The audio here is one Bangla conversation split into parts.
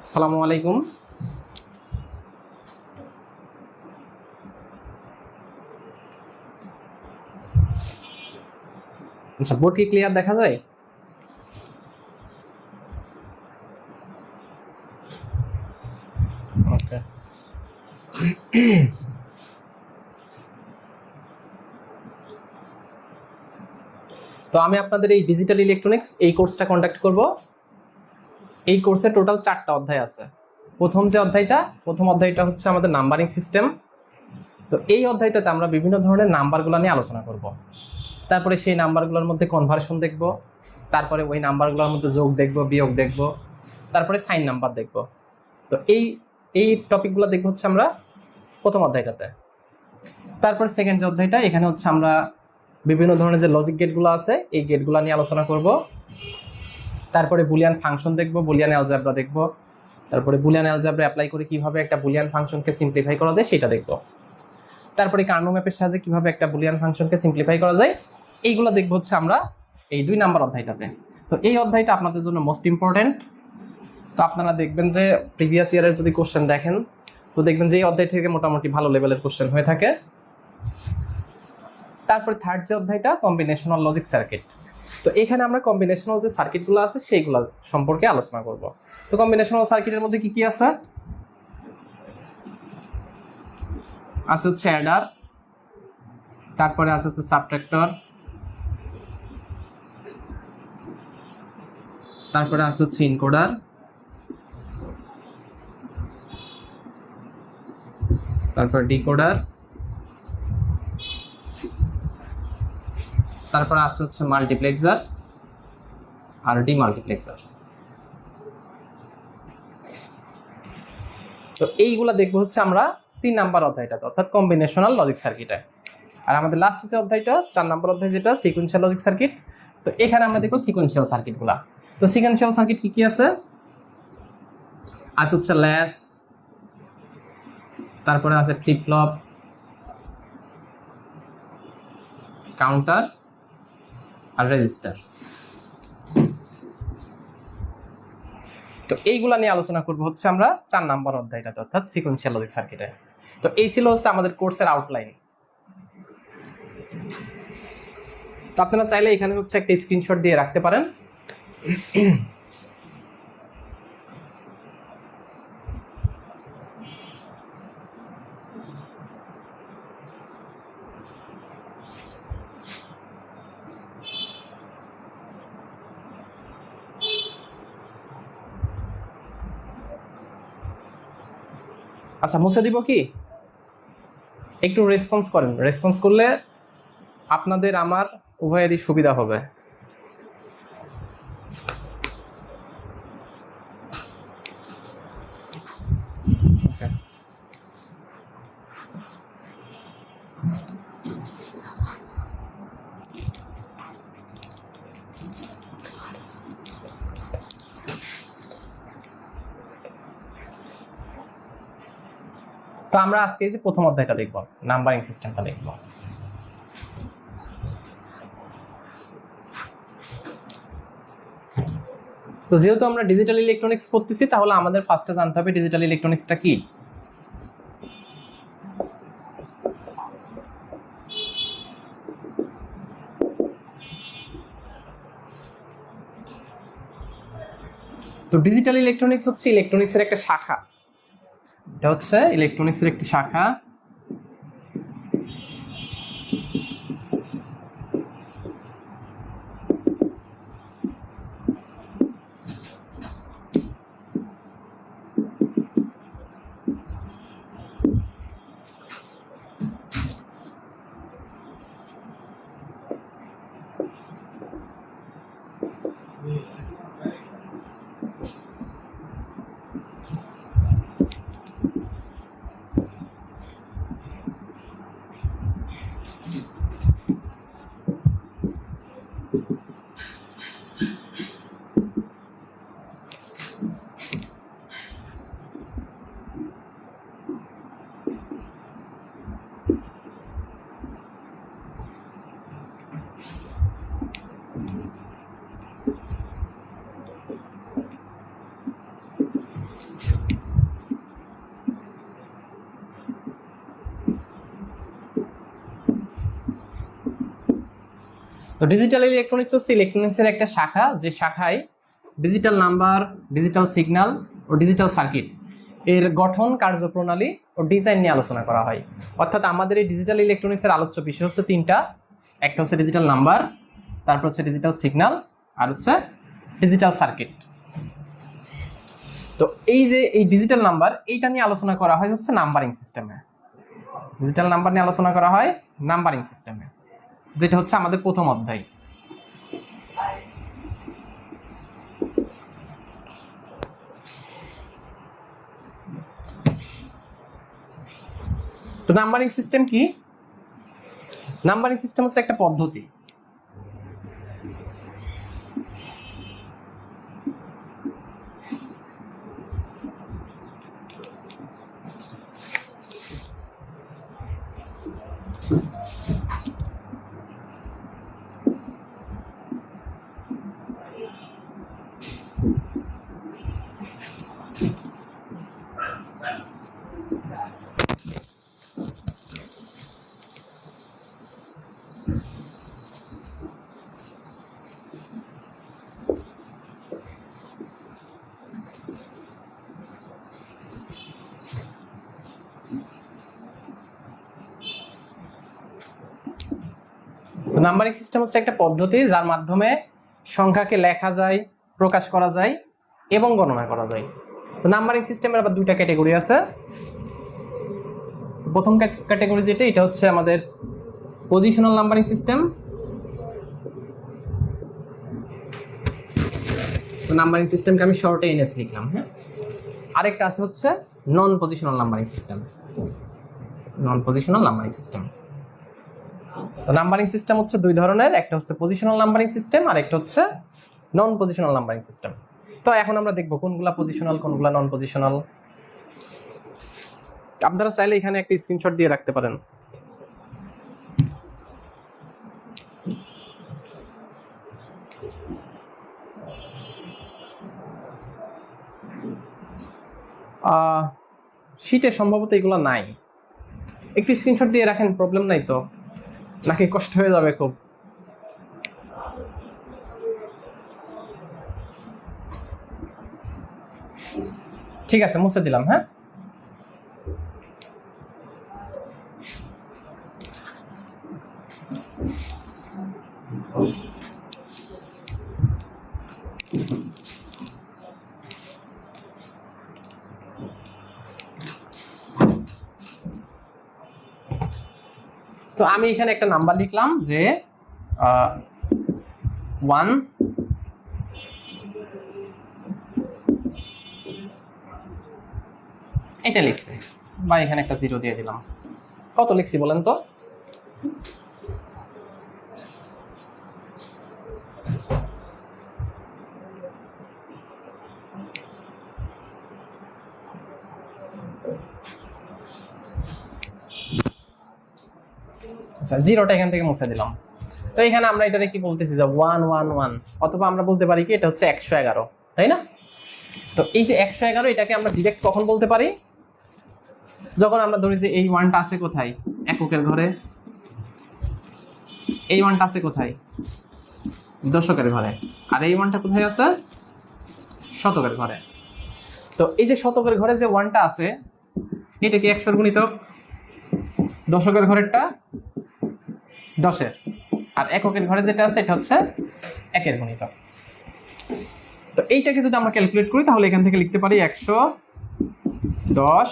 আসসালামু আলাইকুম। আচ্ছা, বোর্ড কি ক্লিয়ার দেখা যায়? ওকে। তো আমি আপনাদের এই ডিজিটাল ইলেকট্রনিক্স এই কোর্সটা কন্ডাক্ট করব। এই কোর্সে টোটাল 4টা অধ্যায় আছে। প্রথম অধ্যায়টা হচ্ছে আমাদের নাম্বারিং সিস্টেম। তো এই অধ্যায়টাতে আমরা বিভিন্ন ধরনের নাম্বারগুলো নিয়ে আলোচনা করব। তারপরে সেই নাম্বারগুলোর মধ্যে কনভার্সন দেখব, তারপরে ওই নাম্বারগুলোর মধ্যে যোগ দেখব, বিয়োগ দেখব, তারপরে সাইন নাম্বার দেখব। তো এই এই টপিকগুলো দেখব হচ্ছে আমরা প্রথম অধ্যায়টাতে। তারপর সেকেন্ড যে অধ্যায়টা, এখানে হচ্ছে আমরা বিভিন্ন ধরনের যে লজিক গেটগুলো আছে এই গেটগুলো নিয়ে আলোচনা করব। তারপরে বুলিয়ান ফাংশন দেখব, বুলিয়ান অ্যালজেব্রা দেখব, তারপরে বুলিয়ান অ্যালজেব্রা অ্যাপ্লাই করে কিভাবে একটা বুলিয়ান ফাংশনকে সিম্পলিফাই করা যায় সেটা দেখব। তারপরে কার্নো ম্যাপের সাহায্যে কিভাবে একটা বুলিয়ান ফাংশনকে সিম্পলিফাই করা যায় এইগুলো দেখব হচ্ছে আমরা এই 2 নাম্বার অধ্যায়টাতে। তো এই অধ্যায়টা আপনাদের জন্য মোস্ট ইম্পর্টেন্ট। তো আপনারা দেখবেন যে প্রিভিয়াস ইয়ারের যদি কোশ্চেন দেখেন তো দেখবেন যে এই অধ্যায় থেকে মোটামুটি ভালো লেভেলের কোশ্চেন হয়ে থাকে। তারপরে থার্ড যে অধ্যায়টা কম্বিনেশনাল লজিক সার্কিট। তো এখানে আমরা কম্বিনেশনাল যে সার্কিটগুলো আছে সেইগুলো সম্পর্কে আলোচনা করব। তো কম্বিনেশনাল সার্কিটের মধ্যে কি কি আছে? আছে হচ্ছে অ্যাডার, তারপরে আছে হচ্ছে সাবট্রাক্টর, তারপরে আছে হচ্ছে ইনকোডার, তারপর ডিকোডার, তারপরে আছে হচ্ছে মাল্টিপ্লেক্সার আর ডিমাল্টিপ্লেক্সার। তো এইগুলা দেখবো হচ্ছে আমরা 3 নাম্বার অধ্যায়টাতে, অর্থাৎ কম্বিনেশনাল লজিক সার্কিটে। আর আমাদের লাস্ট যে অধ্যায়টা 4 নাম্বার অধ্যায়, যেটা সিকোয়েন্সিয়াল লজিক সার্কিট। তো এখানে আমরা দেখবো সিকোয়েন্সিয়াল সার্কিটগুলা। তো সিকোয়েন্সিয়াল সার্কিট কি কি আছে? আছে হচ্ছে ল্যাচ, তারপরে আছে ফ্লিপ ফ্লপ, কাউন্টার আর রেজিস্টার। তো এইগুলা নিয়ে আলোচনা করবো হচ্ছে আমরা 4 নাম্বার অধ্যায়টাতে, অর্থাৎ সিকোয়েন্সিয়াল লজিক সার্কিটে। তো এই ছিল হচ্ছে আমাদের কোর্সের আউটলাইন। তো আপনারা চাইলে এখানে হচ্ছে একটা স্ক্রিনশট দিয়ে রাখতে পারেন। আচ্ছা, মুছে দিব কি? একটু রেসপন্স করেন, রেসপন্স করলে আপনাদের আমার উভয়েরই সুবিধা হবে। তো আমরা আজকে যে প্রথম অধ্যায়টা দেখব, নাম্বারিং সিস্টেমটা দেখব। তো যেহেতু আমরা ডিজিটাল ইলেকট্রনিক্স পড়তেছি, তাহলে আমাদের ফার্স্টে জানতে হবে ডিজিটাল ইলেকট্রনিক্সটা কি। তো ডিজিটাল ইলেকট্রনিক্স হচ্ছে ইলেকট্রনিক্সের একটা শাখা। এটা হচ্ছে ইলেকট্রনিক্সের একটি শাখা। তো ডিজিটাল ইলেকট্রনিক্স হচ্ছে ইলেকট্রনিক্সের একটা শাখা, যে শাখায় ডিজিটাল নাম্বার, ডিজিটাল সিগন্যাল ও ডিজিটাল সার্কিট এর গঠন, কার্যপ্রণালী ও ডিজাইন নিয়ে আলোচনা করা হয়। অর্থাৎ আমাদের এই ডিজিটাল ইলেকট্রনিক্সের আলোচ্য বিষয় হচ্ছে তিনটা। একটা হচ্ছে ডিজিটাল নাম্বার, তারপর হচ্ছে ডিজিটাল সিগন্যাল, আর হচ্ছে ডিজিটাল সার্কিট। তো এই যে এই ডিজিটাল নাম্বার, এইটা নিয়ে আলোচনা করা হয় হচ্ছে নাম্বারিং সিস্টেমে। ডিজিটাল নাম্বার নিয়ে আলোচনা করা হয় নাম্বারিং সিস্টেমে, যেটা হচ্ছে আমাদের প্রথম অধ্যায়। তো নাম্বারিং সিস্টেম কি? নাম্বারিং সিস্টেম হচ্ছে একটা পদ্ধতি। নাম্বারিং সিস্টেম হচ্ছে একটা পদ্ধতি যার মাধ্যমে সংখ্যাকে লেখা যায়, প্রকাশ করা যায় এবং গণনা করা যায়। তো নাম্বারিং সিস্টেমের আবার দুইটা ক্যাটাগরি আছে। প্রথম ক্যাটাগরি যেটা, এটা হচ্ছে আমাদের পজিশনাল নাম্বারিং সিস্টেম। তো নাম্বারিং সিস্টেমকে আমি শর্টে এনএস লিখলাম। হ্যাঁ, আরেকটা আছে হচ্ছে নন পজিশনাল নাম্বারিং সিস্টেম। নন পজিশনাল নাম্বারিং সিস্টেম। তো নাম্বারিং সিস্টেম হচ্ছে দুই ধরনের, একটা হচ্ছে পজিশনাল নাম্বারিং সিস্টেম আর একটা হচ্ছে নন পজিশনাল নাম্বারিং সিস্টেম। তো এখন আমরা দেখব কোনগুলা পজিশনাল, কোনগুলা নন পজিশনাল। আপনারা চাইলে এখানে একটা স্ক্রিনশট দিয়ে রাখতে পারেন। শীটে সম্ভবত এগুলো নাই, একটি স্ক্রিনশট দিয়ে রাখেন, প্রবলেম নাই তো, নাকি কষ্ট হয়ে যাবে খুব? ঠিক আছে, মুছে দিলাম। হ্যাঁ, তো আমি এখানে একটা নাম্বার লিখলাম যে 1, এটা লিখছি, বা এখানে একটা 0 দিয়ে দিলাম। কত লিখছি বলেন তো? আচ্ছা, 0টা এখান থেকে মুছে দিলাম। তো এখানে আমরা এটাকে কি বলতেছি, যে 111, অথবা আমরা বলতে পারি কি এটা হচ্ছে 111, তাই না? তো এই যে 111, এটাকে আমরা ডিরেক্ট কখন বলতে পারি? যখন আমরা ধরি যে এই 1টা আছে কোথায়? এককের ঘরে। এই 1টা আছে কোথায়? দশকের ঘরে। আর এই 1টা কোথায় আছে? শতকের ঘরে। তো এই যে শতকের ঘরে যে 1টা আছে, এটা কি 100 এর গুণিতক? দশকের ঘরেরটা 10-এর, আর এককের ঘরে যেটা আছে এটা হচ্ছে 1-এর গুণিতক। তো এইটাকে যদি আমরা ক্যালকুলেট করি তাহলে এখান থেকে লিখতে পারি 110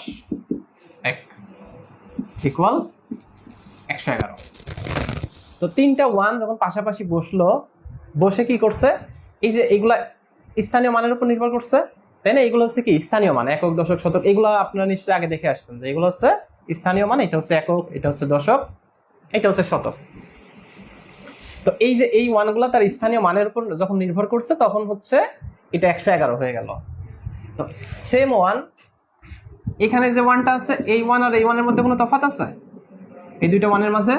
ইকুয়াল 111। তো তিনটা 1 যখন পাশাপাশি বসে কি করছে, এই যে এইগুলা স্থানীয় মানের উপর নির্ভর করছে, তাই না? এগুলো হচ্ছে কি স্থানীয় মান, একক, দশক, শতক। এগুলো আপনারা নিশ্চয়ই আগে দেখে আসছেন যে এগুলো হচ্ছে স্থানীয় মান। এটা হচ্ছে একক, এটা হচ্ছে দশক, এটা হচ্ছে শতক। তো এই যে এই 1গুলা তার স্থানীয় মানের উপর যখন নির্ভর করছে, তখন হচ্ছে এটা 111 হয়ে গেল। তো সেম 1, এখানে যে 1টা আছে, এই 1 আর এই 1-এর মধ্যে কোনো তফাৎ আছে এই দুইটা 1-এর মাঝে?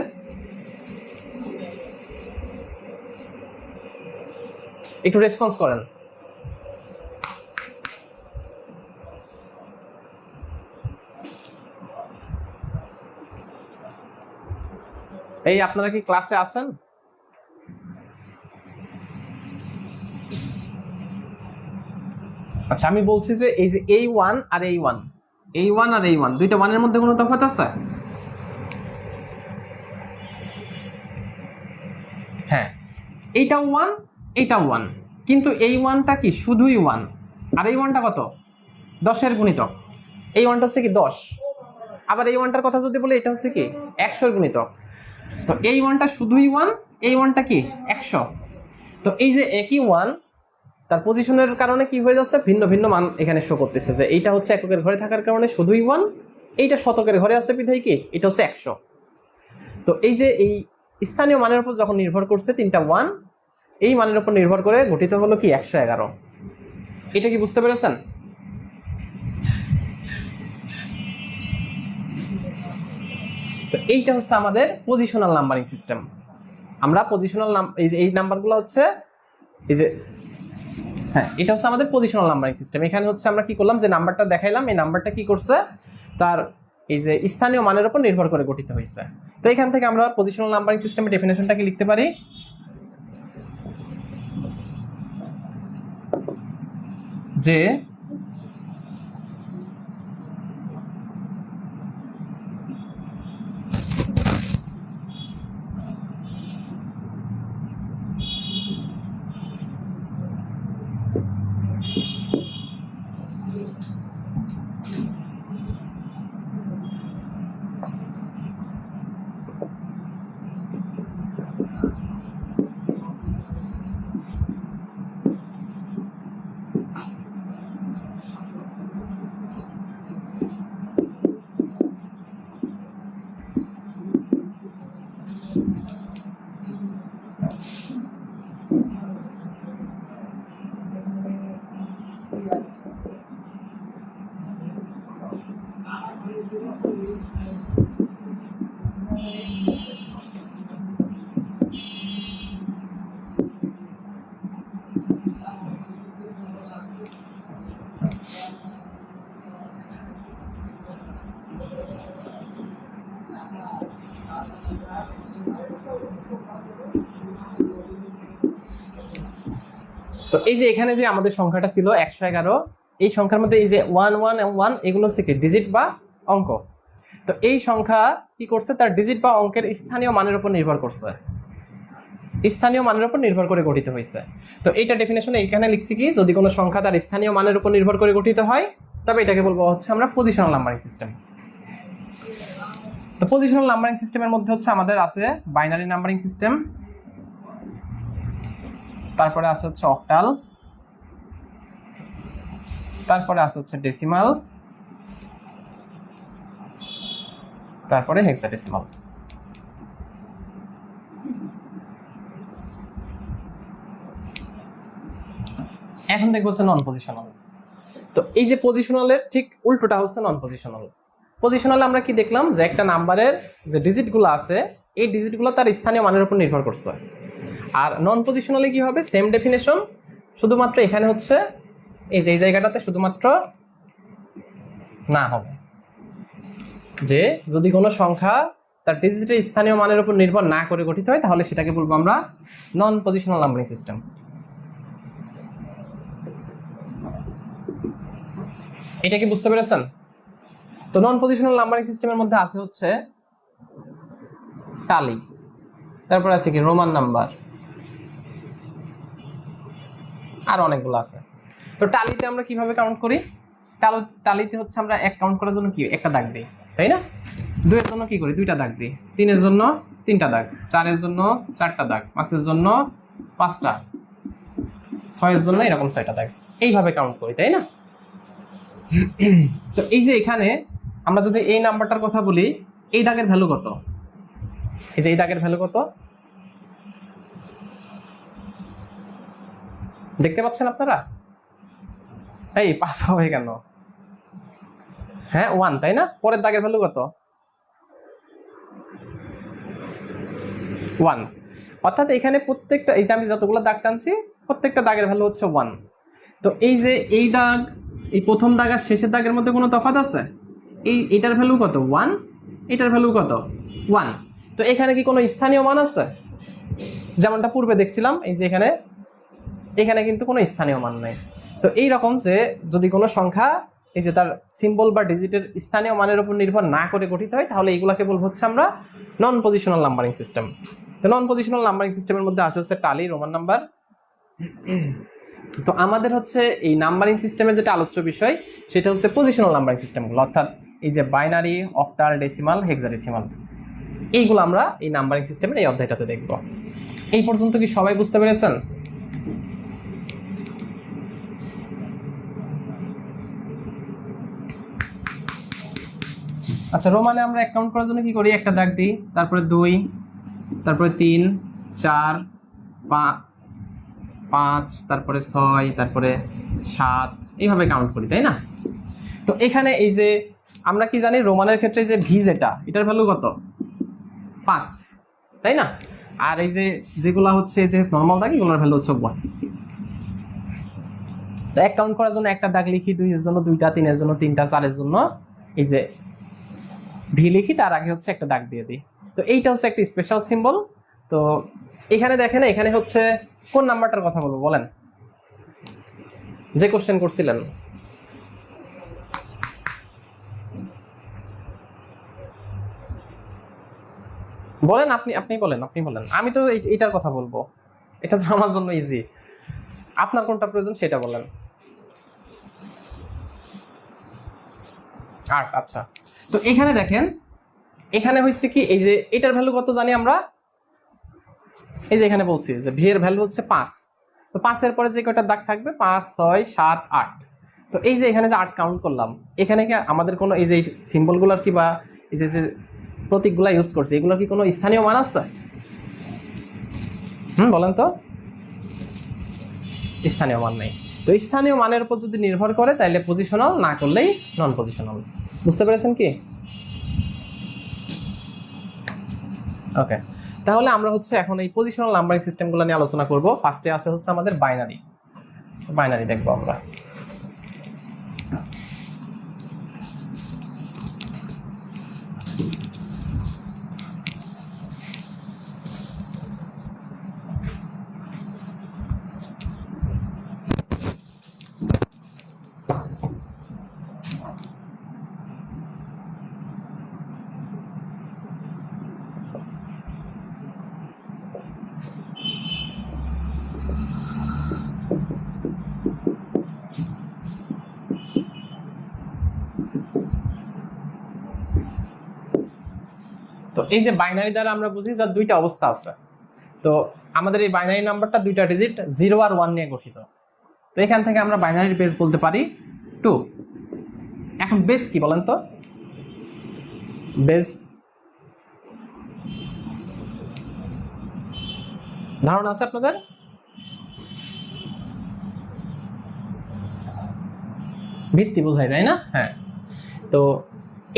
একটু রেসপন্স করেন। এই আপনারা কি ক্লাসে আছেন? আচ্ছা আমি বলছি যে এই যে A1 আর A1, A1 আর A1 দুইটা ওয়ানের মধ্যে কোনো তফাৎ আছে? হ্যাঁ, এইটা 1 এইটা 1, কিন্তু এই 1টা কি শুধুই 1 আর এই 1টা কত 10 এর গুণিতক, এই 1টা হচ্ছে কি 10, আবার এই 1টার কথা যদি বলি এটা হচ্ছে কি 100 এর গুণিতক। তো এই 1টা শুধুই 1, এই 1টা কি 100। তো এই যে একই 1 তার পজিশনের কারণে কি হয়ে যাচ্ছে, ভিন্ন ভিন্ন মান এখানে শো করতেছে, যে এইটা হচ্ছে এককের ঘরে থাকার কারণে শুধুই 1, এইটা শতকের ঘরে আছে বিধায় কি এটা হচ্ছে 100। তো এই যে এই স্থানীয় মানের উপর যখন নির্ভর করছে তিনটা 1, এই মানের উপর নির্ভর করে গঠিত হলো কি 111। এটা কি বুঝতে পেরেছেন? তো এইটা হচ্ছে আমাদের পজিশনাল নাম্বারিং সিস্টেম। আমরা পজিশনাল এই নাম্বারগুলো হচ্ছে এই যে, হ্যাঁ এটা হচ্ছে আমাদের পজিশনাল নাম্বারিং সিস্টেম। এখানে হচ্ছে আমরা কি করলাম, যে নাম্বারটা দেখাইলাম, এই নাম্বারটা কি করছে তার এই যে স্থানীয় মানের উপর নির্ভর করে গঠিত হয়েছে। তো এখান থেকে আমরা পজিশনাল নাম্বারিং সিস্টেমের ডেফিনেশনটা কি লিখতে পারি, যে তো এই যে এখানে যে আমাদের সংখ্যাটা ছিল 111, এই সংখ্যার মধ্যে এই যে 1 1 এবং 1 এগুলো হচ্ছে কি ডিজিট বা অঙ্ক। তো এই সংখ্যা কি করছে, তার ডিজিট বা অঙ্কের স্থানীয় মানের উপর নির্ভর করছে, স্থানীয় মানের উপর নির্ভর করে গঠিত হয়েছে। তো এইটা ডেফিনেশনে এখানে লিখছি কি, যদি কোনো সংখ্যা তার স্থানীয় মানের উপর নির্ভর করে গঠিত হয় তবে এটাকে বলবো হচ্ছে আমরা পজিশনাল নাম্বারিং সিস্টেম। তো পজিশনাল নাম্বারিং সিস্টেমের মধ্যে হচ্ছে আমাদের আছে বাইনারি নাম্বারিং সিস্টেম, তারপরে আছে হচ্ছে অক্টাল, তারপরে আছে হচ্ছে ডেসিমাল, তারপরে হেক্সাডেসিমাল। এখন দেখবো হচ্ছে নন পজিশনাল। তো এই যে পজিশনালের ঠিক উল্টোটা হচ্ছে নন পজিশনাল। পজিশনালে আমরা কি দেখলাম, যে একটা নাম্বারের যে ডিজিটগুলো আছে এই ডিজিটগুলো তার স্থানীয় মানের উপর নির্ভর করছে। আর নন পজিশনালে কি হবে, সেম ডেফিনেশন, শুধুমাত্র এখানে হচ্ছে এই যে এই জায়গাটাতে শুধুমাত্র না হবে, যে যদি কোনো সংখ্যা তার ডিজিটের স্থানীয় মানের উপর নির্ভর না করে গঠিত হয় তাহলে সেটাকে বলবো আমরা নন পজিশনাল নাম্বারিং সিস্টেম। এটা কি বুঝতে পেরেছেন? তো নন পজিশনাল নাম্বারিং সিস্টেমের মধ্যে আছে হচ্ছে টালি, তারপর আছে কি রোমান নাম্বার, আর অনেকগুলো আছে। তো টালিতে আমরা কিভাবে কাউন্ট করি, টালিতে হচ্ছে আমরা এক কাউন্ট করার জন্য কি একটা দাগ দিই, তাই না? 2 এর জন্য কি করি, 2টা দাগ দিই, 3 এর জন্য 3টা দাগ, 4 এর জন্য 4টা দাগ, 5 এর জন্য 5টা, 6 এর জন্য এরকম 6টা দাগ, এইভাবে কাউন্ট করি, তাই না? তো এই যে এখানে আমরা যদি এই নাম্বারটার কথা বলি, এই দাগের ভ্যালু কত, এই যে এই দাগের ভ্যালু কত দেখতে পাচ্ছেন আপনারা? এই 5 হবে কেন? হ্যাঁ 1, তাই না? পরের দাগের ভ্যালু কত, 1। অর্থাৎ এখানে প্রত্যেকটা, এই যে আমি যতগুলো দাগ টানছি প্রত্যেকটা দাগের ভ্যালু হচ্ছে 1। তো এই যে এই দাগ, এই প্রথম দাগ আর শেষের দাগের মধ্যে কোনো তফাৎ আছে? এটার ভ্যালু কত 1, এটার ভ্যালু কত 1। তো এখানে কি কোনো স্থানীয় মান আছে? যেমনটা পূর্বে দেখছিলাম, এই যে এখানে কিন্তু কোনো স্থানীয় মান নাই। তো এই রকম যে যদি কোনো সংখ্যা এই যে তার সিম্বল বা ডিজিটের স্থানীয় মানের উপর নির্ভর না করে গঠিত হয়, তাহলে এইগুলাকে বলবো হচ্ছে আমরা নন পজিশনাল নাম্বারিং সিস্টেম। তো নন পজিশনাল নাম্বারিং সিস্টেমের মধ্যে আছে হচ্ছে টালি, রোমান নাম্বার। তো আমাদের হচ্ছে এই নাম্বারিং সিস্টেমের যেটা আলোচ্য বিষয় সেটা হচ্ছে পজিশনাল নাম্বারিং সিস্টেমগুলো, অর্থাৎ এই যে বাইনারি, অক্টাল, ডেসিমাল, হেক্সাডেসিমাল, এইগুলো আমরা এই নাম্বারিং সিস্টেমের এই অধ্যায়টাতে দেখব। এই পর্যন্ত কি সবাই বুঝতে পেরেছেন? আচ্ছা, রোমানে আমরা এক কাউন্ট করার জন্য কি করি? একটা দাগ দিই, তারপরে 2, তারপরে 3, 4, 5, তারপরে 6, তারপরে 7, এইভাবে কাউন্ট করি, তাই না? তো এখানে এই যে আমরা কি জানি, রোমানের ক্ষেত্রে যে ভি যেটা, এটার ভ্যালু কত? 5, তাই না? আর এই যে যেগুলা হচ্ছে যে নর্মাল দাগ, এগুলোর ভ্যালু হচ্ছে 1। তো এক কাউন্ট করার জন্য একটা দাগ লিখি, 2 এর জন্য 2টা, 3 এর জন্য 3টা, 4 এর জন্য এই যে ভি লিখি, তার আগে হচ্ছে একটা দাগ দিয়ে দিই। তো এইটা হচ্ছে একটা স্পেশাল সিম্বল। তো এখানে দেখেন, এখানে হচ্ছে কোন নাম্বারটার কথা বলবো বলেন, যে কোশ্চেন করছিলেন? বলেন, আপনি বলেন, আমি তো এইটার কথা বলবো, এটা তো আমার জন্য ইজি। আপনার কোনটা প্রয়োজন সেটা বলেন। 8, আচ্ছা। তো এখানে দেখেন, এখানে হচ্ছে কি, এই যে এটার ভ্যালু কত জানি আমরা, এই যে এখানে বলছি যে ভি এর ভ্যালু হচ্ছে 5। তো 5 এর পরে যে কয়টা দাগ থাকবে, 5, 6, 7, 8। তো এই যে এখানে যে 8 কাউন্ট করলাম, এখানে কি আমাদের কোনো এই যে সিম্বলগুলোর কি বা এই যে যে প্রতীকগুলা ইউজ করছি, এগুলোর কি কোনো স্থানীয় মান আছে? বলেন তো। স্থানীয় মান নেই। তো স্থানীয় মানের উপর যদি নির্ভর করে তাহলে পজিশনাল, না করলেই নন পজিশনাল। বুঝতে পেরেছেন কি? ওকে, তাহলে আমরা হচ্ছে এখন এই পজিশনাল নাম্বারিং সিস্টেমগুলো নিয়ে আলোচনা করব। ফার্স্টে আছে হচ্ছে আমাদের বাইনারি দেখবো আমরা। তো এই যে বাইনারি দ্বারা আমরা বুঝি যার দুইটা অবস্থা আছে। তো আমাদের এই বাইনারি নাম্বারটা দুইটা ডিজিট 0 আর 1 নিয়ে গঠিত। তো এখান থেকে আমরা বাইনারির বেস বলতে পারি 2। এখন বেস কি বলেন তো? বেস ধারণা আছে আপনাদের? ভিত্তি বোঝায়, তাই না? হ্যাঁ। তো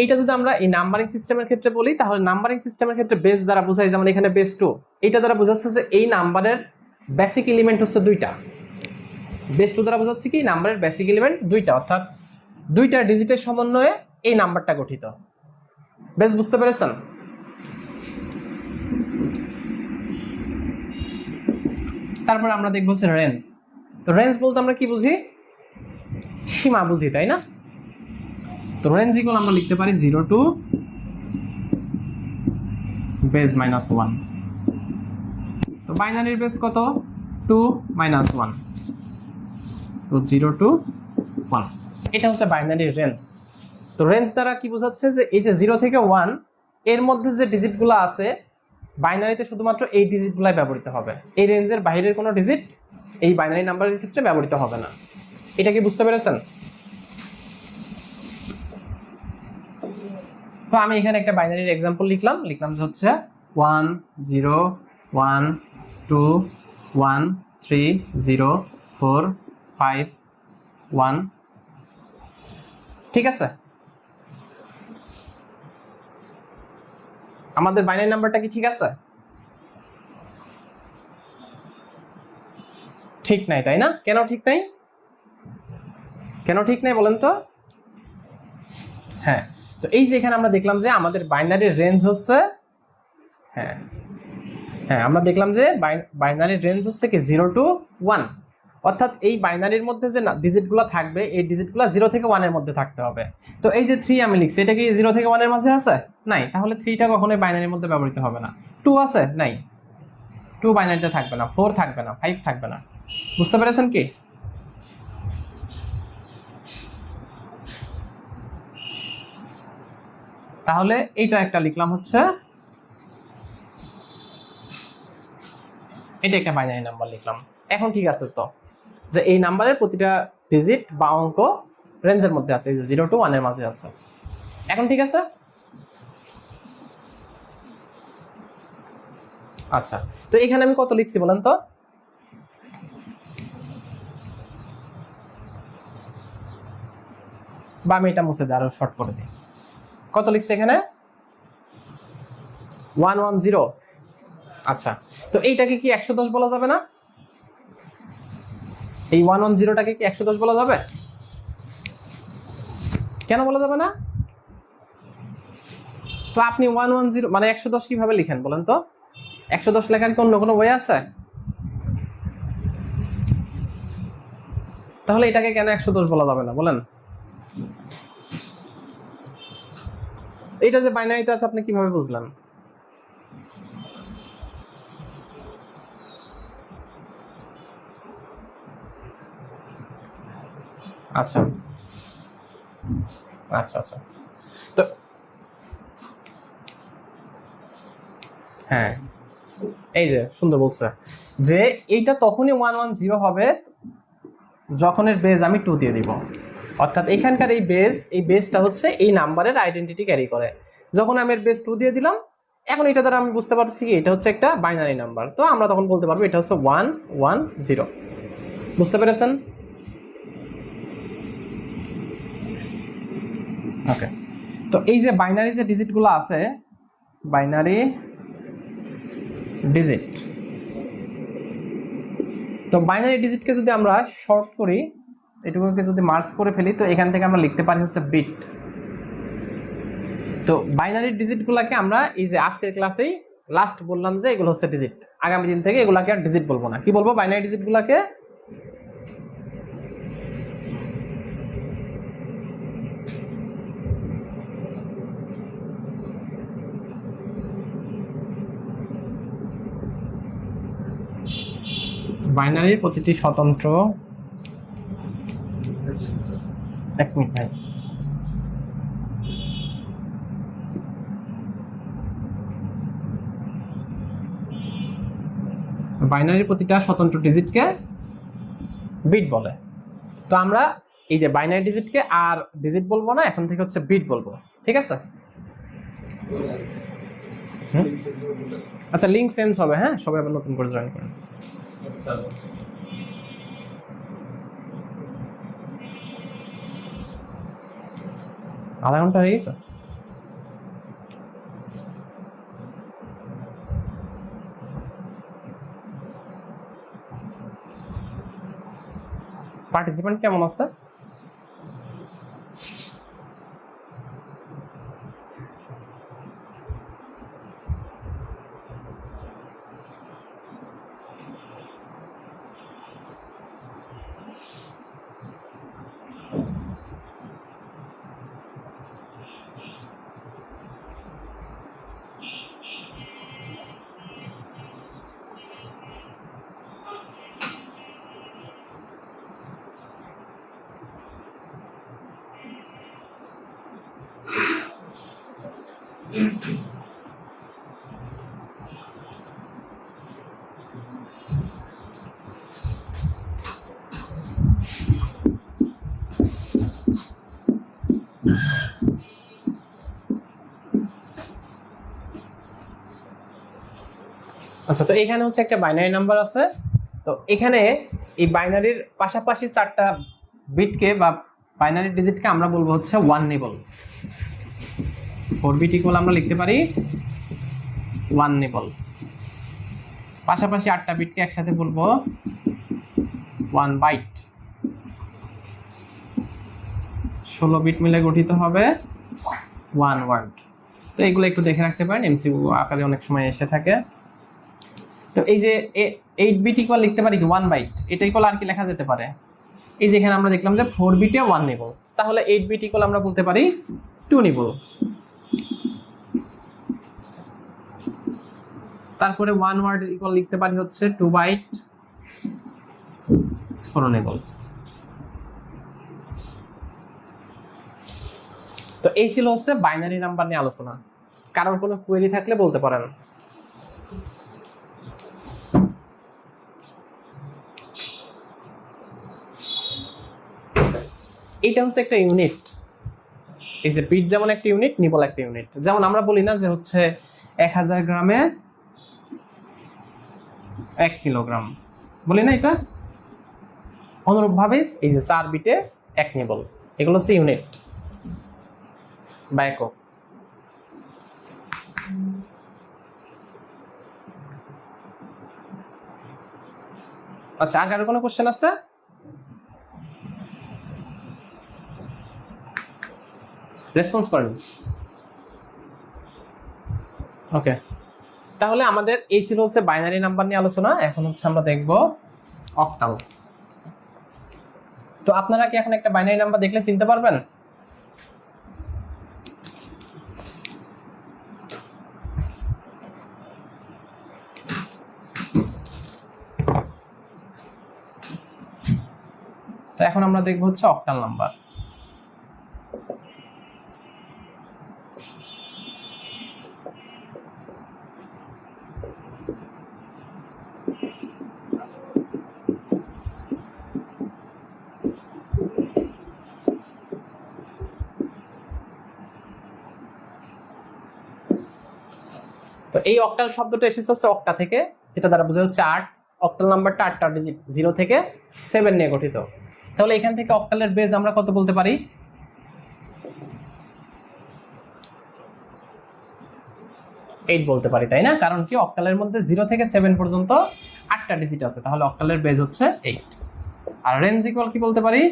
এইটা যদি আমরা এই নাম্বারিং সিস্টেমের ক্ষেত্রে বলি, তাহলে নাম্বারিং সিস্টেমের ক্ষেত্রে বেস দ্বারা বোঝাই, যেমন এখানে বেস 2, এইটা দ্বারা বোঝাচ্ছে যে এই নাম্বারের বেসিক এলিমেন্ট হচ্ছে 2টা। বেস 2 দ্বারা বোঝাচ্ছে কি, নাম্বারের বেসিক এলিমেন্ট 2টা, অর্থাৎ 2টা ডিজিটের সমন্বয়ে এই নাম্বারটা গঠিত। বেস বুঝতে পেরেছেন? তারপর আমরা দেখবো হচ্ছে রেঞ্জ। তো রেঞ্জ বলতে আমরা কি বুঝি? সীমা বুঝি, তাই না? তো রেঞ্জ ইকুয়াল আমরা লিখতে পারি 0 to বেস -1। তো বাইনারির বেস কত? 2 - 1। তো 0 to 1, এটা হচ্ছে বাইনারির রেঞ্জ। তো রেঞ্জ দ্বারা কি বোঝাচ্ছে যে এই যে 0 থেকে 1 এর মধ্যে যে ডিজিটগুলো আছে, বাইনারিতে শুধুমাত্র এই ডিজিটগুলাই ব্যবহৃত হবে। এই রেঞ্জের বাইরের কোনো ডিজিট এই বাইনারি নাম্বারের ক্ষেত্রে ব্যবহৃত হবে না। এটা কি বুঝতে পেরেছেন? তো আমি এখানে একটা বাইনারির এক্সাম্পল লিখলাম যে হচ্ছে 1 0 1 2 1 3 0 4 5 1। ঠিক আছে? আমাদের বাইনারি নাম্বারটা কি ঠিক আছে? ঠিক নাই, তাই না? কেন ঠিক নাই? বলেন তো। হ্যাঁ, তো এই যে এখানে আমরা দেখলাম যে আমাদের বাইনারির রেঞ্জ হচ্ছে, হ্যাঁ আমরা দেখলাম যে বাইনারির রেঞ্জ হচ্ছে কি 0 to 1। অর্থাৎ এই বাইনারির মধ্যে যে ডিজিটগুলো থাকবে এই ডিজিটগুলো 0 থেকে 1 এর মধ্যে থাকতে হবে। তো এই যে 3 আমি লিখছি, এটা কি 0 থেকে 1 এর মাঝে আছে? নাই, তাহলে 3টা কখনোই বাইনারির মধ্যে ব্যবহৃত হবে না। 2 আছে? নাই, 2 বাইনারিতে থাকবে না, 4 থাকবে না, 5 থাকবে না। বুঝতে পেরেছেন কি? তাহলে এইটা একটা লিখলাম, হচ্ছে এটা একটা বাইনারি নাম্বার লিখলাম। এখন ঠিক আছে তো, যে এই নাম্বারের প্রতিটা ডিজিট বা অঙ্ক রেঞ্জের মধ্যে আছে, এই যে 0 to 1 এর মাঝে আছে। এখন ঠিক আছে? আচ্ছা, তো এখানে আমি কত লিখছি বলেন তো? বা আমি এটা মুছে দিই, আরো শর্ট করে দিই। কত লিখছি এখানে? 110। আচ্ছা, তো এইটাকে কি 110 বলা যাবে না? এই 110টাকে কি 110 বলা যাবে? কেন বলা যাবে না? তো আপনি 110 মানে 110 কিভাবে লিখেন বলেন তো? 110 লেখার কি অন্য কোনো ওয়ে আছে? তাহলে এটাকে কেন 110 বলা যাবে না বলেন? এটা যে বাইনারিতে আছে আপনি কিভাবে বুঝলেন? আচ্ছা আচ্ছা আচ্ছা, তো হ্যাঁ, এই যে সুন্দর বলছে যে এইটা তখনই 110 হবে যখন এর বেজ আমি 2 দিয়ে দিব। অর্থাৎ এখানকার এই বেজটা হচ্ছে এই নাম্বারের আইডেন্টিটি ক্যারি করে। যখন আমি এর বেজ 2 দিয়ে দিলাম, এখন এটা দ্বারা আমি বুঝতে পারছি কি এটা হচ্ছে একটা বাইনারি নাম্বার। তো আমরা তখন বলতে পারবো এটা হচ্ছে 110। বুঝতে পেরেছেন? ওকে, তো এই যে বাইনারি যে ডিজিটগুলো আছে, বাইনারি ডিজিট, তো বাইনারি ডিজিটকে যদি আমরা শর্ট করি, এটুকুকে যদি মার্জ করে ফেলি, তো এখান থেকে আমরা লিখতে পারি হচ্ছে বিট। তো বাইনারি ডিজিটগুলোকে আমরা এই যে আজকের ক্লাসেই লাস্ট বললাম যে এগুলো হচ্ছে ডিজিট, আগামী দিন থেকে এগুলাকে আর ডিজিট বলবো না। কি বলবো? বাইনারি ডিজিটগুলোকে বাইনারির প্রতিটি স্বতন্ত্র, এক মিনিট ভাই, বাইনারির প্রতিটা স্বতন্ত্র ডিজিটকে বিট বলে। তো আমরা এই যে বাইনারি ডিজিটকে আর ডিজিট বলবো না, এখন থেকে হচ্ছে বিট বলবো। ঠিক আছে? আচ্ছা, লিংক চেঞ্জ হবে। হ্যাঁ, সবাই আবার নতুন করে জয়েন করেন। আধা ঘন্টা হয়ে গেছে। পার্টিসিপেন্ট কেমন আছে? আচ্ছা, তো এখানে হচ্ছে একটা বাইনারি নাম্বার আছে। তো এখানে এই বাইনারির পাশাপাশি 4টা বিটকে বা বাইনারি ডিজিটকে আমরা বলবো হচ্ছে 1 নিবল। 4 বিট ইকুয়াল আমরা লিখতে পারি 1 নিবল। পাশাপাশি 8টা বিটকে একসাথে বলবো 1 বাইট। 16 বিট মিলে গঠিত হবে 1 ওয়ার্ড। তো এগুলো একটু দেখে রাখতে পারেন, এমসিকিউ আকারে অনেক সময় এসে থাকে। তো এই যে 8 বিট ইকুয়াল লিখতে পারি কি 1 বাইট, এটা ইকুয়াল আর কি লেখা যেতে পারে, এই যে এখানে আমরা দেখলাম যে 4 বিটে 1 নিব, তাহলে 8 বিট ইকুয়াল আমরা বলতে পারি 2 নিব। তারপরে 1 ওয়ার্ড ইকুয়াল লিখতে পারি হচ্ছে 2 বাইট 4 নিব। তো এই ছিল হচ্ছে বাইনারি নাম্বার নিয়ে আলোচনা। কারোর কোনো কোয়েরি থাকলে বলতে পারেন। এটা হচ্ছে একটা ইউনিট, এই যে বিট যেমন একটা ইউনিট, নিবল একটা ইউনিট। যেমন আমরা বলি না যে হচ্ছে 1000 গ্রামে 1 কিলোগ্রাম, বলি না এটা? অনুরূপ ভাবে এই যে 4 বিটে 1 নিবল, এগুলো হচ্ছে ইউনিট বা একক। আচ্ছা, আগে আর কোনো কোশ্চেন আছে? রেসপন্স করেন। ওকে, তাহলে আমাদের এই ছিল হচ্ছে বাইনারি নাম্বার নিয়ে আলোচনা। এখন হচ্ছে আমরা দেখব অক্টাল। তো আপনারা কি এখন একটা বাইনারি নাম্বার দেখলে চিনতে পারবেন? তো এখন আমরা দেখব হচ্ছে অক্টাল নাম্বার। তো এই অক্টাল শব্দটা এসেছে হচ্ছে অক্টা থেকে, যেটা দ্বারা বোঝা হচ্ছে 8। অক্টাল নাম্বারটা 8টা ডিজিট, 0 থেকে 7 নিয়ে গঠিত। তাহলে এখান থেকে অক্টালের বেজ আমরা কত বলতে পারি? 8 বলতে পারি, তাই না? কারণ কি অক্টালের মধ্যে 0 থেকে 7 পর্যন্ত 8টা ডিজিট আছে, তাহলে অক্টালের বেজ হচ্ছে 8। আর রেঞ্জ ইকুয়াল কি বলতে পারি?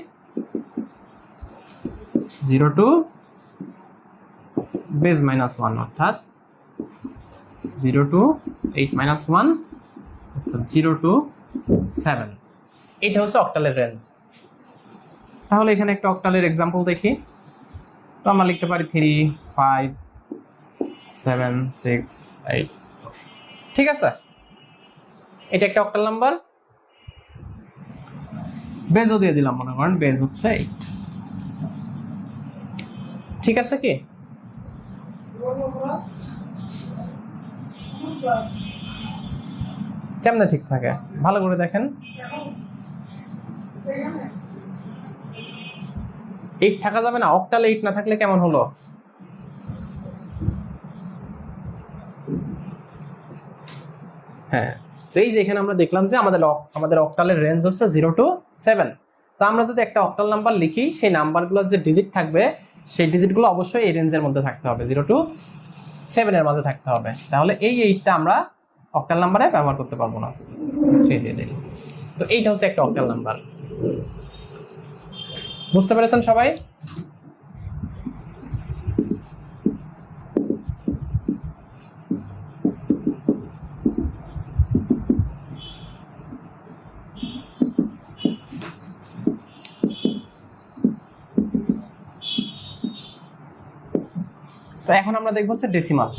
0 টু বেজ -1, অর্থাৎ 0 টু 8 - 1, অর্থাৎ 0 টু 7। এটা হচ্ছে অক্টালের রেঞ্জ। তাহলে এখানে একটা অক্টালের এক্সাম্পল দেখি। তো আমরা লিখতে পারি 3, 5, 7, 6, 8। ঠিক আছে, এটা একটা অক্টাল নাম্বার। বেজও দিয়ে দিলাম, মনে করেন বেজ হচ্ছে 8। ঠিক আছে কি? কেমনে ঠিক থাকে ভালো করে দেখেন। 8 থাকা যাবে না? অক্টাল 8 না থাকলে কেমন হলো? হ্যাঁ, তো এই যে এখানে আমরা দেখলাম যে আমাদের অক্টালের রেঞ্জ হচ্ছে 0 টু 7। তো আমরা যদি একটা অক্টাল নাম্বার লিখি, সেই নাম্বারগুলোর যে ডিজিট থাকবে, সেই ডিজিটগুলো অবশ্যই এই রেঞ্জের মধ্যে থাকতে হবে, 0 টু 7 এর মাঝে থাকতে হবে। তাহলে এই 8টা আমরা অক্টাল নাম্বারে ব্যবহার করতে পারবো না। 3 দিয়ে দিই। তো এইটা হচ্ছে একটা অক্টাল নাম্বার। বুঝতে পেরেছেন সবাই? তো এখন আমরা দেখবো হচ্ছে ডেসিমাল।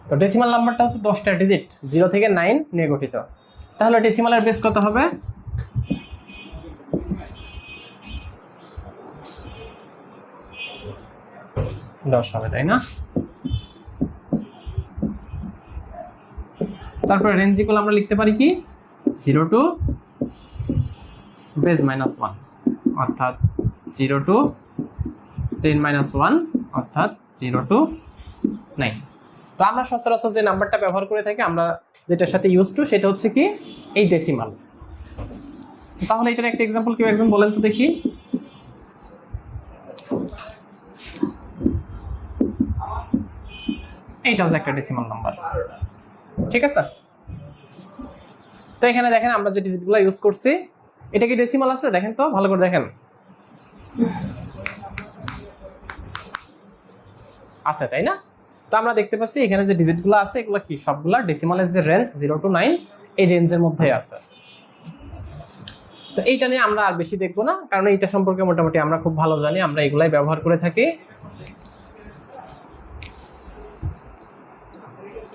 তো ডেসিমাল নাম্বারটা হচ্ছে 10টা ডিজিট, 0 থেকে 9 নিয়ে গঠিত। তাহলে ডেসিমালের বেস কত হবে? 10 হবে, তাই না? তারপরে রেঞ্জ ইকুয়াল আমরা লিখতে পারি কি 0 টু বেস -1, অর্থাৎ 0 টু 10 - 1, অর্থাৎ 0 টু 9। তো আমরা সচরাচর যে নাম্বারটা ব্যবহার করে থাকি, আমরা যেটার সাথে ইউজ টু, সেটা হচ্ছে কি এই ডেসিমাল। তাহলে এটার একটা এক্সাম্পল কেউ একজন বলেন তো দেখি। এইটা হচ্ছে একটা ডেসিমাল নাম্বার। ঠিক আছে, তো এখানে দেখেন আমরা যে ডিজিটগুলো ইউজ করছি, এটা কি ডেসিমাল আছে? দেখেন তো ভালো করে দেখেন, আছে তাই না? তো তো আমরা দেখতে পাচ্ছি এখানে যে ডিজিটগুলো আছে এগুলো কি সবগুলা ডেসিমালের যে রেঞ্জ 0 to 9 এই রেঞ্জের মধ্যে আছে। তো এইটা নিয়ে আমরা আর বেশি দেখবো না, কারণ এইটা সম্পর্কে মোটামুটি আমরা খুব ভালো জানি, আমরা এগুলাই ব্যবহার করে থাকি।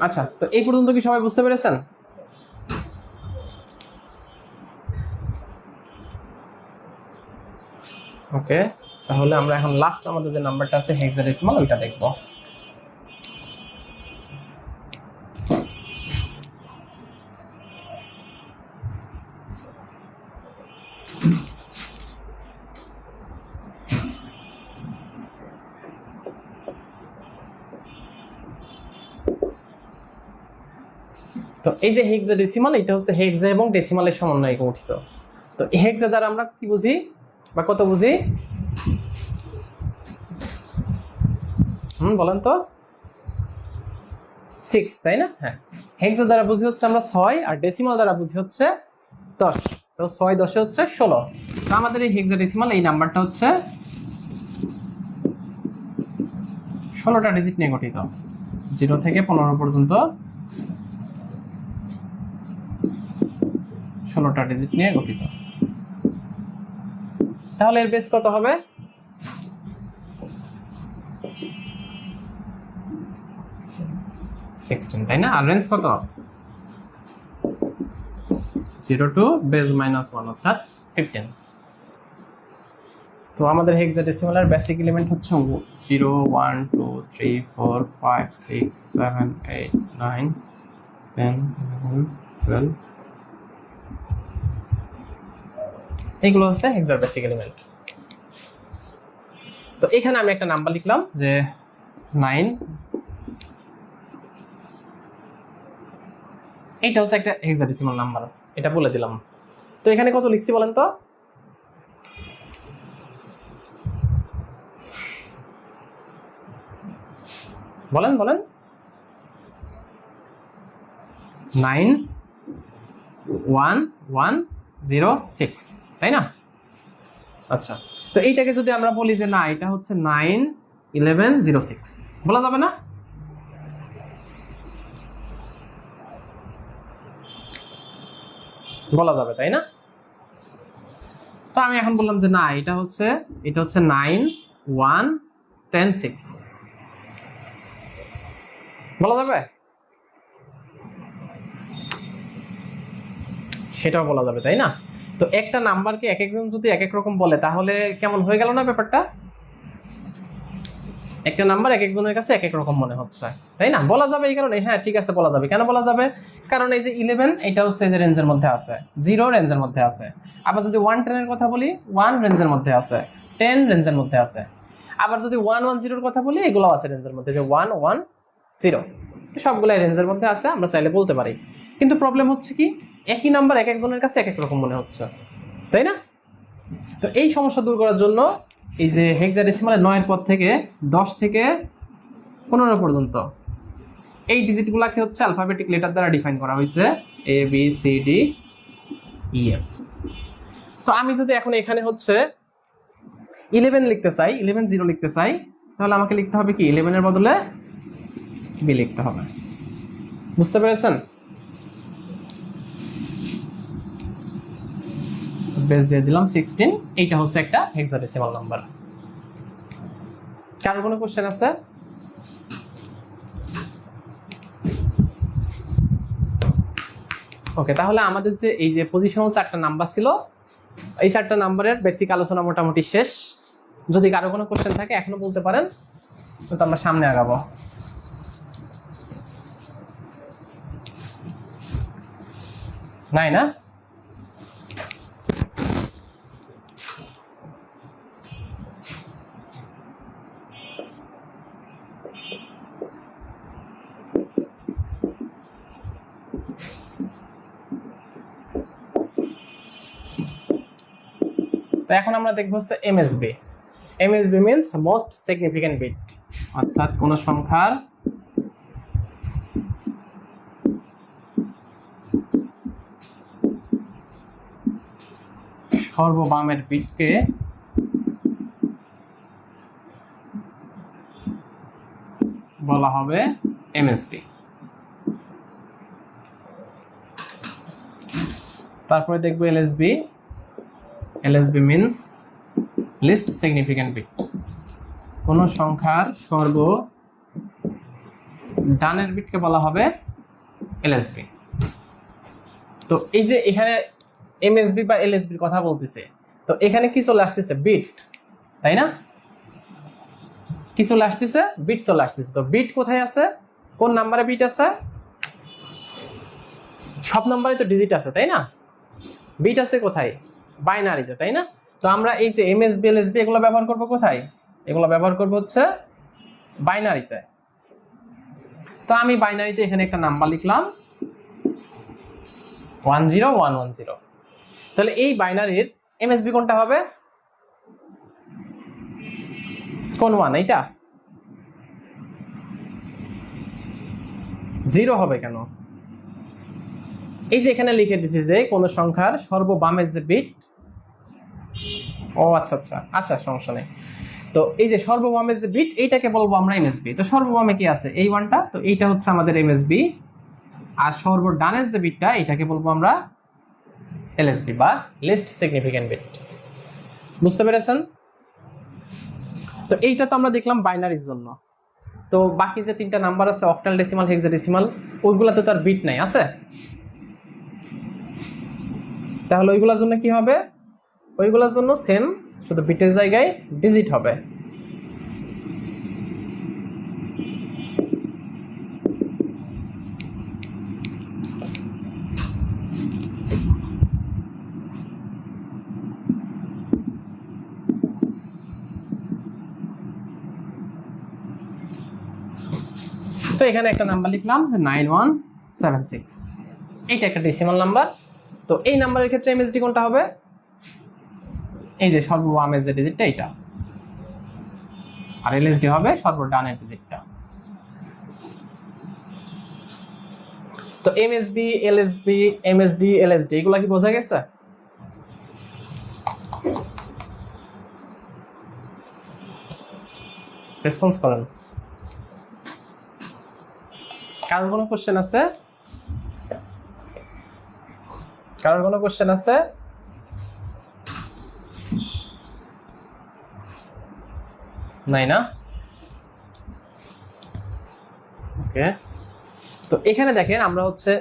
আচ্ছা, তো এই পর্যন্ত কি সবাই বুঝতে পেরেছেন? ওকে, তাহলে আমরা এখন লাস্ট আমাদের যে নাম্বারটা আছে হেক্সাডেসিমাল ওইটা দেখব। তো এই যে হেক্সাডেসিমাল, এটা হচ্ছে হেক্সা এবং ডেসিমালের সমন্বয়ে গঠিত। তো হেক্সা দ্বারা আমরা কি বুঝি বা কত বুঝি? বলেন তো। 6, তাই না? হ্যাঁ, হেক্সা দ্বারা বুঝি হচ্ছে আমরা 6, আর ডেসিমাল দ্বারা বুঝি হচ্ছে 10। তো 6 10 হচ্ছে 16। তো আমাদের এই হেক্সাডেসিমাল এই নাম্বারটা হচ্ছে 16টা ডিজিট নিয়ে গঠিত, 0 থেকে 15 পর্যন্ত 16টা ডিজিট নিয়ে গঠিত। তাহলে এর বেস কত হবে? 16, তাই না? আর রেঞ্জ কত? 0 to base -1 অর্থাৎ 15। তো আমাদের হেক্সাডেসিমালের বেসিক এলিমেন্ট হচ্ছে 0 1 2 3 4 5 6 7 8 9 10 11 12, এগুলো হচ্ছে হেক্সার বেসিক এলিমেন্ট। তো এখানে আমি একটা নাম্বার লিখলাম যে 9, এইটা হচ্ছে একটা হেক্সাডেসিমাল নাম্বার, এটা বলে দিলাম। তো এখানে কত লিখছি বলেন তো? বলেন বলেন। 9 1 1 0 6, তাই না? আচ্ছা, তো এইটাকে যদি আমরা বলি যে না এটা হচ্ছে 9 11 0 6, বলা যাবে না? বলা যাবে, তাই না? তো আমি এখন বললাম যে না এটা হচ্ছে 9 1 10 6, বলা যাবে? সেটাও বলা যাবে, তাই না? তো একটা নাম্বারকে এক একজন যদি এক এক রকম বলে তাহলে কেমন হয়ে গেল না ব্যাপারটা? একটা নাম্বার এক একজনের কাছে এক এক রকম মনে হচ্ছে, তাই না? বলা যাবে এই কারণে, হ্যাঁ ঠিক আছে বলা যাবে। কেন বলা যাবে? কারণ এই যে 11 এটা হচ্ছে এই যে রেঞ্জের মধ্যে আছে, 0 রেঞ্জের মধ্যে আছে। আবার যদি 1 10 এর কথা বলি 1 রেঞ্জের মধ্যে আছে, 10 রেঞ্জের মধ্যে আছে। আবার যদি 1 1 0 এর কথা বলি এগুলো আছে রেঞ্জের মধ্যে, যে 1 1 0, সবগুলাই রেঞ্জের মধ্যে আছে, আমরা চাইলে বলতে পারি। কিন্তু প্রবলেম হচ্ছে কি একই নাম্বার এক একজনের কাছে এক এক রকম মনে হচ্ছে, তাই না? তো এই সমস্যা দূর করার জন্য এই যে হেক্সাডেসিমালের 9 এর পর থেকে 10 থেকে 15 পর্যন্ত এই ডিজিটগুলোকে হচ্ছে অ্যালফাবেটিক লেটার দ্বারা ডিফাইন করা হয়েছে, A B C D E F. তো আমি যদি এখন এখানে হচ্ছে 11 লিখতে চাই, 11 0 লিখতে চাই, তাহলে আমাকে লিখতে হবে কি 11 এর বদলে বি লিখতে হবে। বুঝতে পেরেছেন? বেস দিয়ে দিলাম 16, এইটা হচ্ছে একটা হেক্সাডেসিমাল নাম্বার। কারো কোনো কোশ্চেন আছে? ওকে, তাহলে আমাদের যে এই যে পজিশনাল 4টা নাম্বার ছিল, এই 4টা নাম্বারের বেসিক আলোচনা মোটামুটি শেষ। যদি কারো কোনো কোশ্চেন থাকে এখনো বলতে পারেন, তো আমরা সামনে আগাবো। নাই না? তো এখন আমরা দেখবো হচ্ছে MSB. MSB means most significant bit, অর্থাৎ কোন সংখ্যার সর্ববামের বিটকে বলা হবে এমএসবি। তারপরে দেখবো LSB. LSB means least significant bit. কোন সংখ্যার সর্ব ডানের বিটকে বলা হবে এলএসবি। তো এই যে এখানে এমএসবি বা এলএসবির কথা বলতেছে, তো এখানে কি চলে আসতেছে? বিট, তাই না? কি চলে আসতেছে? বিট চলে আসতেছে। তো বিট কোথায় আছে? কোন নাম্বারে বিট আছে? সব নাম্বারে তো ডিজিট আছে, তাই না? বিট আছে কোথায়? বাইনারিতে, তাই না? তো আমরা এই যে এমএসবি এলএসবি এগুলো ব্যবহার করব কোথায়? এগুলো ব্যবহার করব হচ্ছে বাইনারিতে। তো আমি বাইনারিতে এখানে একটা নাম্বার লিখলাম 10110। তাহলে এই বাইনারির এমএসবি কোনটা হবে? কোন ওয়ান? এইটা 0 হবে কেন? এই যে এখানে লিখে দিছি যে কোন সংখ্যার সর্ববামের যে বিট, ও আচ্ছা আচ্ছা আচ্ছা, সমস্যা নেই। তো এই যে সর্ববামের যে বিট, এইটাকে বলবো আমরা এমএসবি। তো সর্ববামে কি আছে? এই ওয়ানটা, তো এইটা হচ্ছে আমাদের এমএসবি। আর সর্বডানের যে বিটটা, এটাকে বলবো আমরা এলএসবি বা লিস্ট সিগনিফিক্যান্ট বিট। বুঝতে পেরেছেন? তো এইটা তো আমরা দেখলাম বাইনারির জন্য। তো বাকি যে তিনটা নাম্বার আছে, অক্টাল, ডেসিমাল, হেক্সাডেসিমাল, ওইগুলাতে তো আর বিট নাই, আছে? তাহলে ওইগুলোর জন্য কি হবে? ওইগুলোর জন্য সেম, শুধু বিটের জায়গায় ডিজিট হবে। তো এখানে একটা নাম্বার লিখলাম যে 9176, এইটা একটা ডেসিমাল নাম্বার। তো এই নাম্বারের ক্ষেত্রে এমএসডি কোনটা হবে? এই যে সর্ববামের যে ডিজিটটা, এইটা। আর এলএসডি হবে সর্বডানের ডিজিটটা। তো এমএসবি, এলএসবি, এমএসডি, এলএসডি এগুলা কি বোঝা গেছে? রেসপন্স করেন। কারোর কোনো কোশ্চেন আছে? কারোর কোনো কোশ্চেন আছে? নাই না? ওকে। তো এখানে দেখেন আমরা হচ্ছে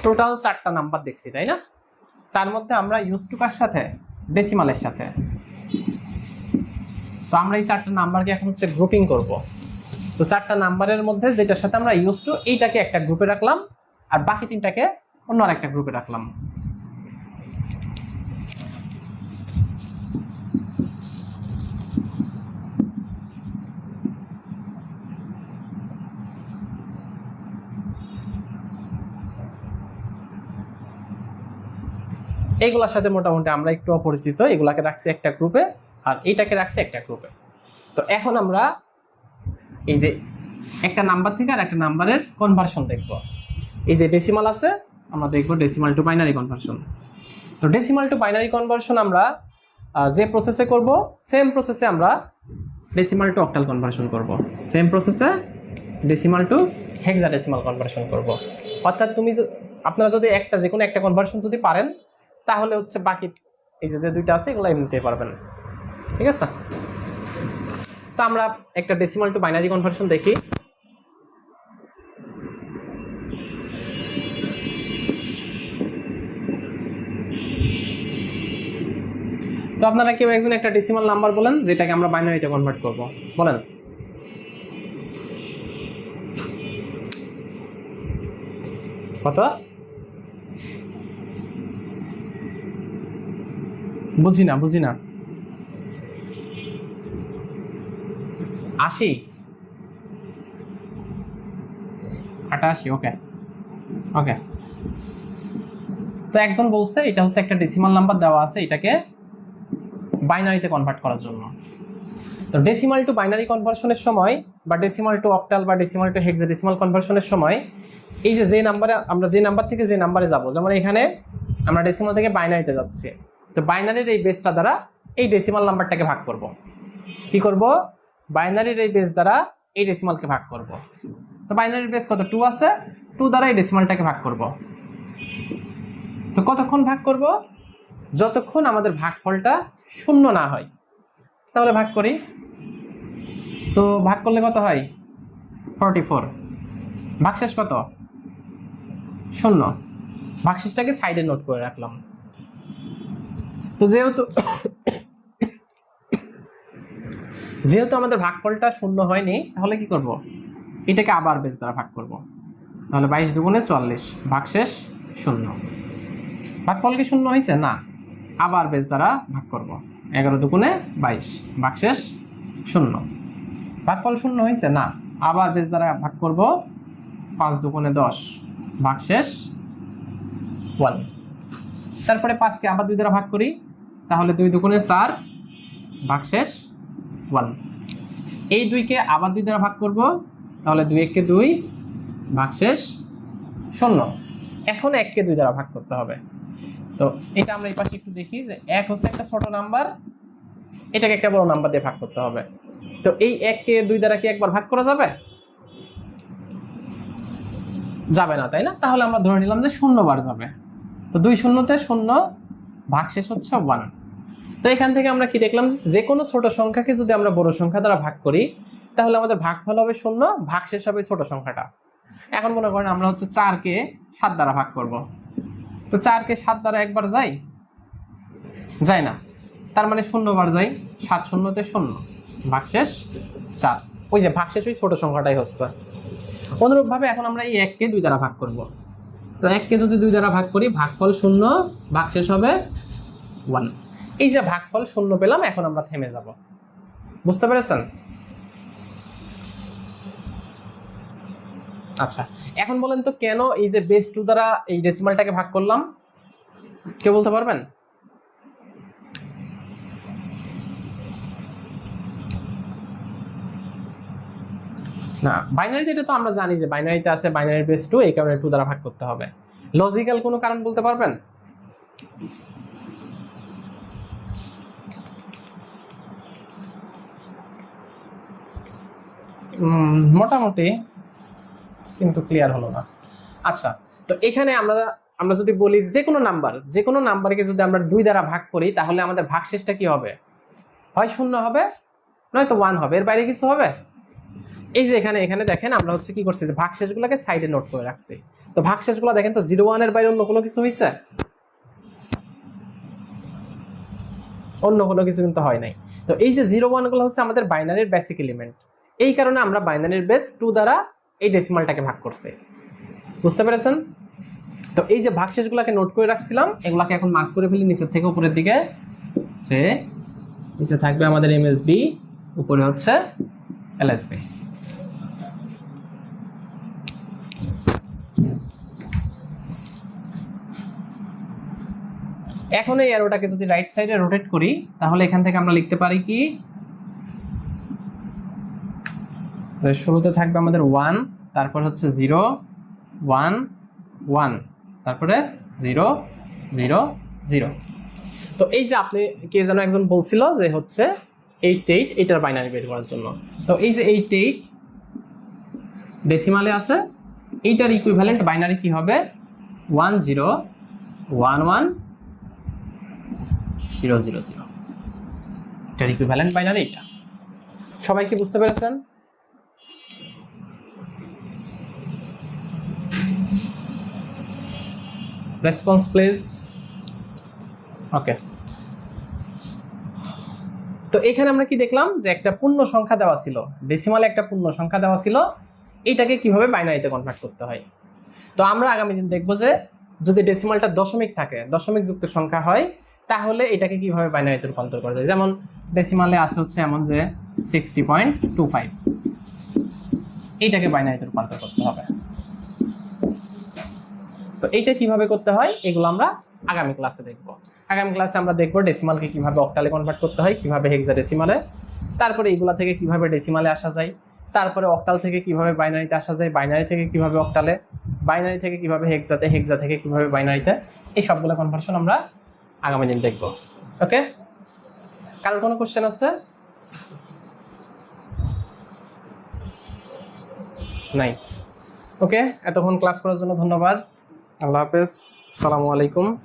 টোটাল 4টা নাম্বার দেখছি, তাই না? তার মধ্যে আমরা ইউজ টু কার সাথে? ডেসিমালের সাথে। তো আমরা এই 4টা নাম্বারকে এখন হচ্ছে গ্রুপিং করব। তো 4টা নাম্বারের মধ্যে যেটার সাথে আমরা ইউজ টু, এইটাকে একটা গ্রুপে রাখলাম, আর বাকি 3টাকে অন্য আরেকটা গ্রুপে রাখলাম। এইগুলোর সাথে মোটামুটি আমরা একটু অপরিচিত, এগুলাকে রাখছি একটা গ্রুপে, আর এইটাকে রাখছি একটা গ্রুপে। তো এখন আমরা এই যে একটা নাম্বার থেকে আর একটা নাম্বারের কনভার্সন দেখব। এই যে ডেসিমাল আছে, আমরা দেখব ডেসিমাল টু বাইনারি কনভার্সন। তো ডেসিমাল টু বাইনারি কনভার্সন আমরা যে প্রসেসে করব, সেম প্রসেসে আমরা ডেসিমাল টু অক্টাল কনভার্সন করব। সেম প্রসেসে ডেসিমাল টু হেক্সাডেসিমাল কনভার্সন করব। অর্থাৎ আপনারা যদি যে কোনো একটা কনভার্সন যদি পারেন, তাহলে হচ্ছে বাকি এই যে দুইটা আছে এগুলো এমনিতে পারবেন। ঠিক আছে? তো আমরা একটা ডেসিমাল টু বাইনারি কনভার্সন দেখি। তো আপনারা কেউ একজন একটা ডেসিমাল নাম্বার বলেন যেটাকে আমরা বাইনারিতে কনভার্ট করব, বলেন। কত? বুঝি না 80, 88। ওকে ওকে। তো একজন বলছে এটা হচ্ছে একটা ডেসিমাল নাম্বার দেওয়া আছে, এটাকে বাইনারিতে কনভার্ট করার জন্য। তো ডেসিমাল টু বাইনারি কনভার্সনের সময়, বা ডেসিমাল টু অক্টাল বা ডেসিমাল টু হেক্সাডেসিমাল কনভার্সনের সময়, এই যে নাম্বারে আমরা যে নাম্বার থেকে যে নাম্বারে যাব, যেমন এখানে আমরা ডেসিমাল থেকে বাইনারিতে যাচ্ছি, তো বাইনারির এই বেসটা দ্বারা এই ডেসিমাল নাম্বারটাকে ভাগ করব। কি করব? বাইনারির এই বেস দ্বারা এই ডেসিমালকে ভাগ করব। তো বাইনারি বেস কত 2 আছে, 2 দ্বারা এই ডেসিমালটাকে ভাগ করব। তো কতক্ষণ ভাগ করব? যতক্ষণ আমাদের ভাগফলটা শূন্য না হয়। তাহলে ভাগ করি। তো ভাগ করলে কত হয়? 44। ভাগশেষ কত? 0। ভাগশেষটাকে সাইডে নোট করে রাখলাম। তো যেহেতু আমাদের ভাগফলটা শূন্য হয়নি, তাহলে কি করব? এটাকে আবার বেস দ্বারা ভাগ করব। তাহলে 22 দুগুণে 44, ভাগশেষ 0। ভাগফল কি শূন্য হয়েছে? না, আবার বেস দ্বারা ভাগ করব। 11 দুগুণে 22, ভাগশেষ 0। ভাগফল শূন্য হয়েছে? না, আবার বেস দ্বারা ভাগ করব। 5 দুগুণে 10, ভাগশেষ 1। তারপরে 5কে আবার 2 দ্বারা ভাগ করি, তাহলে 2 দুগুণে 4, ভাগশেষ 1। এই 2কে আবার 2 দ্বারা ভাগ করব, তাহলে 2 1 কে 2, ভাগশেষ 0। এখন 1কে 2 দ্বারা ভাগ করতে হবে। তো এটা আমরা এই পাশে একটু দেখি যে 1 হচ্ছে একটা ছোট নাম্বার, এটাকে একটা বড় নাম্বার দিয়ে ভাগ করতে হবে। তো এই 1কে 2 দ্বারা কি একবার ভাগ করা যাবে? যাবে না, তাই না? তাহলে আমরা ধরে নিলাম যে 0 বার যাবে। তো 2 শূন্যতে 0, ভাগশেষ হচ্ছে 1। তো এখান থেকে আমরা কি দেখলাম? যে কোনো ছোট সংখ্যাকে যদি আমরা বড় সংখ্যা দ্বারা ভাগ করি, তাহলে আমাদের ভাগফল হবে 0, ভাগশেষ হবে ছোট সংখ্যাটা। এখন মনে করেন আমরা হচ্ছে 4কে 7 দ্বারা ভাগ করব। তো 4কে 7 দ্বারা একবার যায়? যায় না, তার মানে 0 বার যায়। 7 শূন্যতে 0, ভাগশেষ 4। ওই যে ভাগশেষ ওই ছোট সংখ্যাটাই হচ্ছে। অনুরূপভাবে এখন আমরা এই 1কে 2 দ্বারা ভাগ করব। তো 1কে যদি 2 দ্বারা ভাগ করি, ভাগফল 0, ভাগশেষ হবে 1। এই যে ভাগফল 0 পেলাম, এখন আমরা থেমে যাব। বুঝতে পেরেছেন? আচ্ছা, এখন বলেন তো কেন এই যে বেস 2 দ্বারা এই ডেসিমালটাকে ভাগ করলাম? কেউ বলতে পারবেন? না, বাইনারিতে এটা তো আমরা জানি যে বাইনারিতে আছে বাইনারি বেস 2, এই কারণে 2 দ্বারা ভাগ করতে হবে। লজিক্যাল কোনো কারণ বলতে পারবেন? মোটামুটি, কিন্তু ক্লিয়ার হলো না। আচ্ছা, তো এখানে আমরা যদি বলি যে কোনো নাম্বারকে যদি আমরা 2 দ্বারা ভাগ করি, তাহলে আমাদের ভাগশেষটা কি হবে? হয় 0 হবে, নয়তো 1 হবে। এর বাইরে কিছু হবে? এই যে এখানে দেখেন আমরা হচ্ছে কি করছি, যে ভাগশেষগুলোকে সাইডে নোট করে রাখছি। তো ভাগশেষগুলো দেখেন তো 0 1 এর বাইরে অন্য কোনো কিছু হয়েছে? অন্য কোনো কিছু কিন্তু হয় নাই। তো এই যে 0 1 গুলো হচ্ছে আমাদের বাইনারির বেসিক এলিমেন্ট। এই কারণে আমরা বাইনারির বেস 2 দ্বারা এই ডেসিমালটাকে ভাগ করছি। বুঝতে পেরেছেন? তো এই যে ভাগশেষগুলোকে নোট করে রাখছিলাম, এগুলাকে এখন মার্ক করে ফেলি নিচের থেকে উপরের দিকে। যে নিচে থাকবে আমাদের এমএসবি, উপরে হচ্ছে এলএসবি। এখন এই অ্যারোটাকে যদি রাইট সাইডে রোটেট করি, তাহলে এখান থেকে আমরা লিখতে পারি কি, শুরুতে থাকবে আমাদের 1, তারপর হচ্ছে 0 1 1, তারপরে 0 0 0। তো এই যে আপনি কে যেন একজন বলছিল যে হচ্ছে 88, এটার বাইনারি বের করার জন্য। তো এই যে 88 ডেসিমালে আছে, এইটার ইকুইভ্যালেন্ট বাইনারি কি হবে? 1 0 1 1 0 0 0। এটার ইকুইভ্যালেন্ট বাইনারি এটা। সবাই কি বুঝতে পেরেছেন? Response please. ওকে, তো এখানে আমরা কি দেখলাম, যে একটা পূর্ণ সংখ্যা দেওয়া ছিল, ডেসিমালে একটা পূর্ণ সংখ্যা দেওয়া ছিল, এটাকে কিভাবে বাইনারিতে কনভার্ট করতে হয়। তো আমরা আগামী দিন দেখবো যে যদি ডেসিমালটা দশমিক থাকে, দশমিক যুক্ত সংখ্যা হয়, তাহলে এটাকে কিভাবে বাইনারিতে রূপান্তর করা যায়। যেমন ডেসিমালে আছে হচ্ছে এমন যে 60.25, এইটাকে বাইনারিতে রূপান্তর করতে হবে। তো এইটা কিভাবে করতে হয়, এগুলো আমরা আগামী ক্লাসে দেখব। আগামী ক্লাসে আমরা দেখবো ডেসিমালকে কিভাবে অক্টালে কনভার্ট করতে হয়, কিভাবে হেক্সাডেসিমালে, তারপরে এগুলা থেকে কিভাবে ডেসিমালে আসা যায়, তারপরে অক্টাল থেকে কিভাবে বাইনারিতে আসা যায়, বাইনারি থেকে কিভাবে অক্টালে, বাইনারি থেকে কিভাবে হেক্সাতে, হেক্সা থেকে কিভাবে বাইনারিতে, এই সবগুলো কনভার্সন আমরা আগামী দিন দেখব। ওকে, কারোর কোনো কোশ্চেন আছে? নাই। ওকে, এতক্ষণ ক্লাস করার জন্য ধন্যবাদ। আল্লাহ হাফেজ, আসসালামু আলাইকুম।